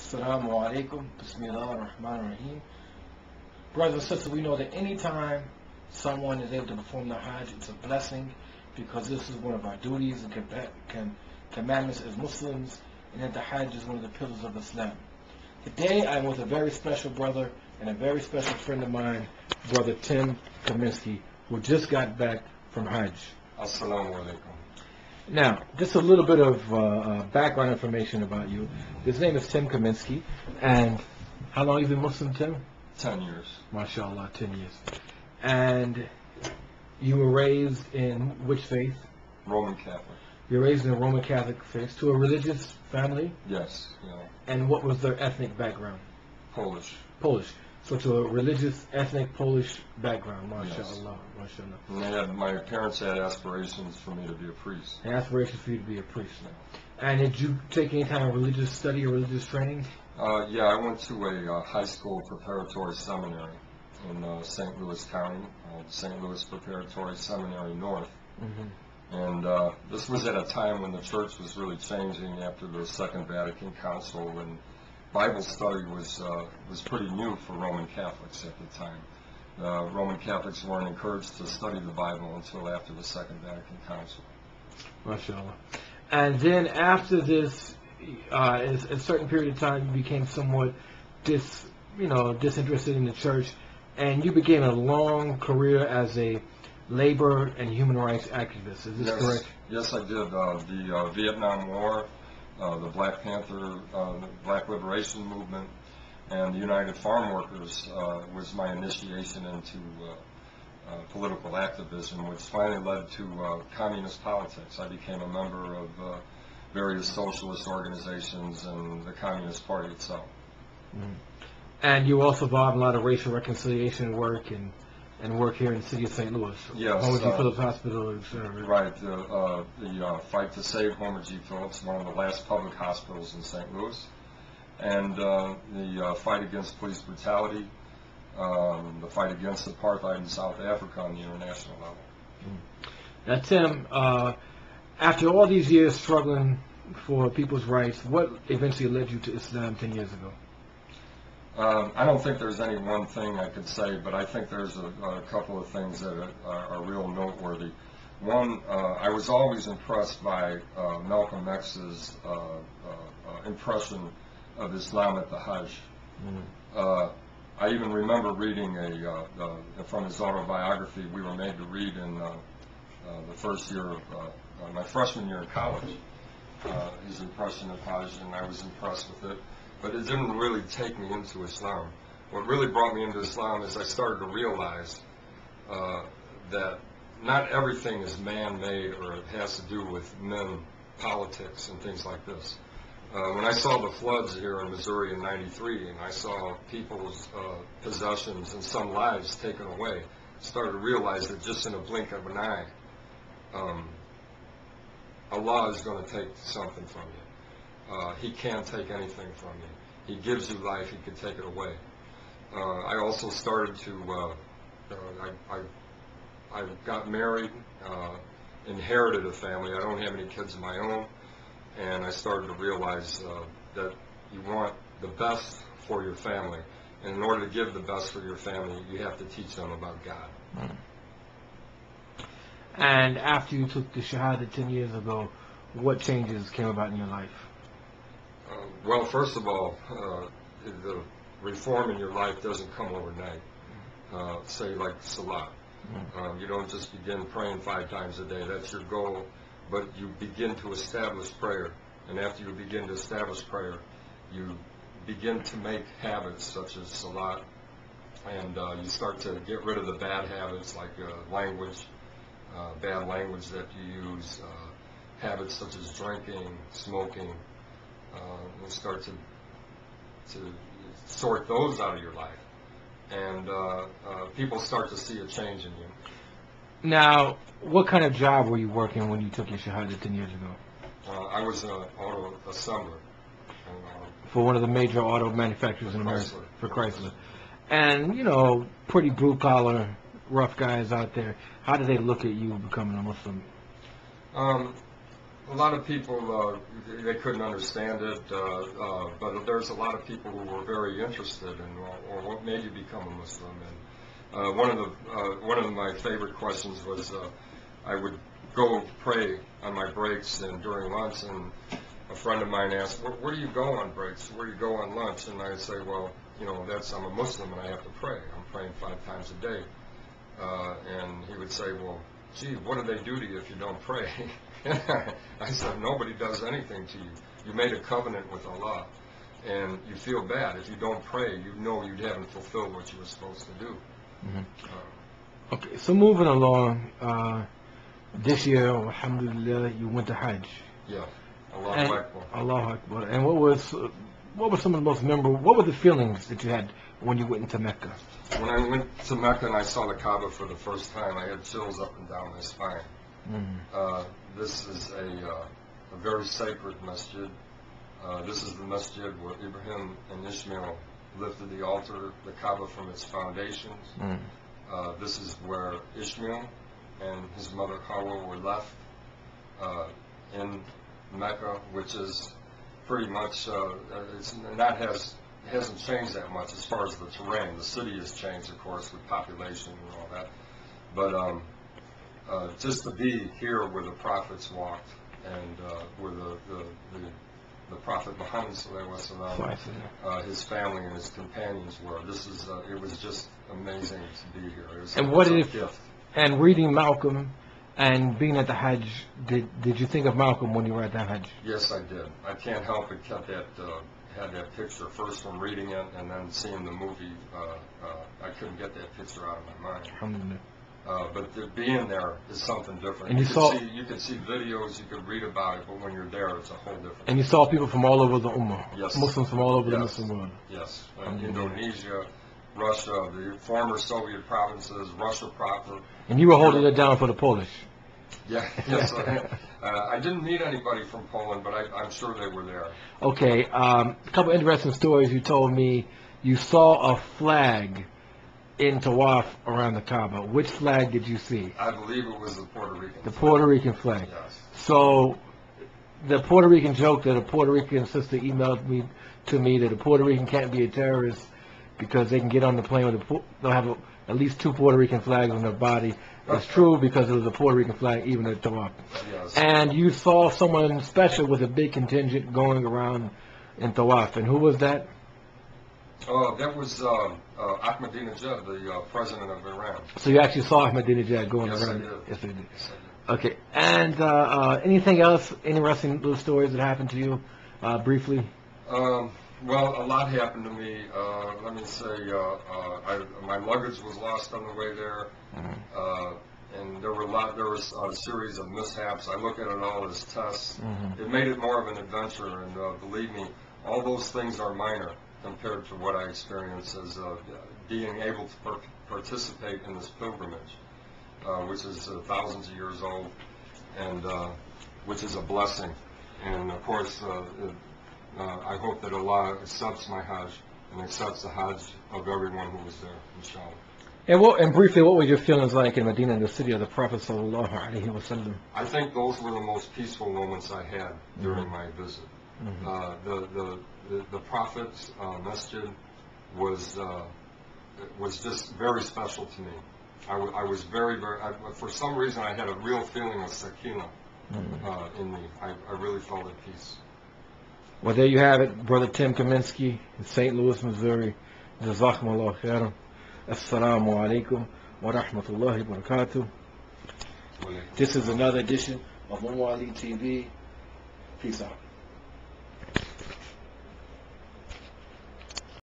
Assalamu alaikum. Bismillah ar-Rahman ar-Rahim. Brothers and sisters, we know that anytime someone is able to perform the Hajj, it's a blessing because this is one of our duties and commandments as Muslims, and that the Hajj is one of the pillars of Islam. Today I'm with a very special brother and a very special friend of mine, Brother Tim Kaminski, who just got back from Hajj. Assalamu alaikum. Now, just a little bit of background information about you. His name is Tim Kaminski, and how long have you been Muslim, Tim? 10 years. MashaAllah, 10 years. And you were raised in which faith? Roman Catholic. You were raised in a Roman Catholic faith, to a religious family? Yes. And what was their ethnic background? Polish. Polish. So to a religious, ethnic, Polish background, MashaAllah, Yes. MashaAllah. And my parents had aspirations for me to be a priest. An aspiration for you to be a priest. And did you take any kind of religious study or religious training? Yeah, I went to a high school preparatory seminary in St. Louis County, St. Louis Preparatory Seminary North. Mm-hmm. And this was at a time when the church was really changing after the Second Vatican Council, and Bible study was pretty new for Roman Catholics at the time. Roman Catholics weren't encouraged to study the Bible until after the Second Vatican Council. MashaAllah. And then after this, a certain period of time, you became somewhat disinterested in the church, and you began a long career as a labor and human rights activist. Is this correct? Yes, I did. The Vietnam War, the Black Panther, Black Liberation Movement, and the United Farm Workers was my initiation into political activism, which finally led to communist politics. I became a member of various socialist organizations and the Communist Party itself. Mm-hmm. And you also involved in a lot of racial reconciliation work and work here in the city of St. Louis. Yes. Homer G. Phillips Hospital, etc. Right. The fight to save Homer G. Phillips, one of the last public hospitals in St. Louis, and the fight against police brutality, the fight against apartheid in South Africa on the international level. Now, Tim, after all these years struggling for people's rights, what eventually led you to Islam 10 years ago? I don't think there's any one thing I could say, but I think there's a couple of things that are real noteworthy. One, I was always impressed by Malcolm X's impression of Islam at the Hajj. Mm-hmm. I even remember reading from his autobiography we were made to read in the first year of my freshman year in college, his impression of Hajj, and I was impressed with it. But it didn't really take me into Islam. What really brought me into Islam is I started to realize that not everything is man-made or it has to do with men, politics, and things like this. When I saw the floods here in Missouri in '93, and I saw people's possessions and some lives taken away, I started to realize that just in a blink of an eye, Allah is going to take something from you. He can't take anything from you. He gives you life, he can take it away. I also started to, I got married, inherited a family. I don't have any kids of my own. And I started to realize that you want the best for your family. And in order to give the best for your family, you have to teach them about God. And after you took the Shahada 10 years ago, what changes came about in your life? Well, first of all, the reform in your life doesn't come overnight. Say like Salah. You don't just begin praying 5 times a day. That's your goal. But you begin to establish prayer. And after you begin to establish prayer, you begin to make habits such as Salah. And you start to get rid of the bad habits like language, bad language that you use, habits such as drinking, smoking. And start to sort those out of your life, and people start to see a change in you. Now, what kind of job were you working when you took your Shahada 10 years ago? I was an auto assembler. For one of the major auto manufacturers in America, Chrysler. For Chrysler. And, pretty blue-collar, rough guys out there. How do they look at you becoming a Muslim? a lot of people, they couldn't understand it, but there's a lot of people who were very interested in, or what made you become a Muslim. And one of my favorite questions was, I would go pray on my breaks and during lunch, and a friend of mine asked, where do you go on breaks? Where do you go on lunch? And I'd say, well, I'm a Muslim and I have to pray. I'm praying 5 times a day. And he would say, well, gee, what do they do to you if you don't pray? I said, nobody does anything to you. You made a covenant with Allah, and you feel bad. If you don't pray, you know you haven't fulfilled what you were supposed to do. Mm-hmm. Okay, so moving along, this year, alhamdulillah, you went to Hajj. Yeah, Allahu Akbar. Allahu Akbar. And what were some of the most memorable, what were the feelings that you had when you went into Mecca? When I went to Mecca and I saw the Kaaba for the first time, I had chills up and down my spine. Mm-hmm. This is a very sacred masjid. This is the masjid where Ibrahim and Ishmael lifted the altar, the Kaaba, from its foundations. Mm-hmm. This is where Ishmael and his mother Hawa were left in Mecca, which is pretty much, hasn't changed that much as far as the terrain. The city has changed, of course, with population and all that. But just to be here where the prophets walked and where the Prophet Muhammad his family and his companions were. It was just amazing to be here. It was a gift. And reading Malcolm and being at the Hajj, did you think of Malcolm when you were at the Hajj? Yes, I did. I can't help but had that picture first from reading it and then seeing the movie. I couldn't get that picture out of my mind. Alhamdulillah. But being there is something different. And you could see videos, you could read about it, but when you're there, it's a whole different. And you saw people from all over the Ummah. Yes. Muslims from all over the Muslim world. Yes. Indonesia, Russia, the former Soviet provinces, Russia proper. And you were holding it down for the Polish. Yeah. Yes. I didn't meet anybody from Poland, but I'm sure they were there. Okay. A couple interesting stories. You told me you saw a flag in Tawaf around the Kaaba. Which flag did you see? I believe it was the Puerto Rican flag. The Puerto Rican flag. Yes. So the Puerto Rican joke that a Puerto Rican sister emailed to me that a Puerto Rican can't be a terrorist because they can get on the plane with they'll have at least 2 Puerto Rican flags on their body. It's true because of the Puerto Rican flag even at Tawaf. Yes. And you saw someone special with a big contingent going around in Tawaf. And who was that? That was Ahmadinejad, the president of Iran. So you actually saw Ahmadinejad going around? Yes, I did. Okay. And anything else, interesting little stories that happened to you, briefly? Well, a lot happened to me. Let me say, my luggage was lost on the way there, and there was a series of mishaps. I look at it all as tests. Mm-hmm. It made it more of an adventure, and believe me, all those things are minor compared to what I experienced as being able to participate in this pilgrimage, which is thousands of years old, and which is a blessing. And of course, I hope that Allah accepts my Hajj and accepts the Hajj of everyone who was there, inshallah. And briefly, what were your feelings like in Medina, in the city of the Prophet sallallahu alaihi wasallam? I think those were the most peaceful moments I had during my visit. Mm-hmm. The Prophet's masjid was just very special to me. I was very, for some reason I had a real feeling of sakina in me. I really felt at peace. Well, there you have it, Brother Tim Kaminski in St. Louis, Missouri. Jazakumullah khairan. Assalamu alaikum wa rahmatullahi wa barakatuh. This is another edition of Umar TV. Peace out.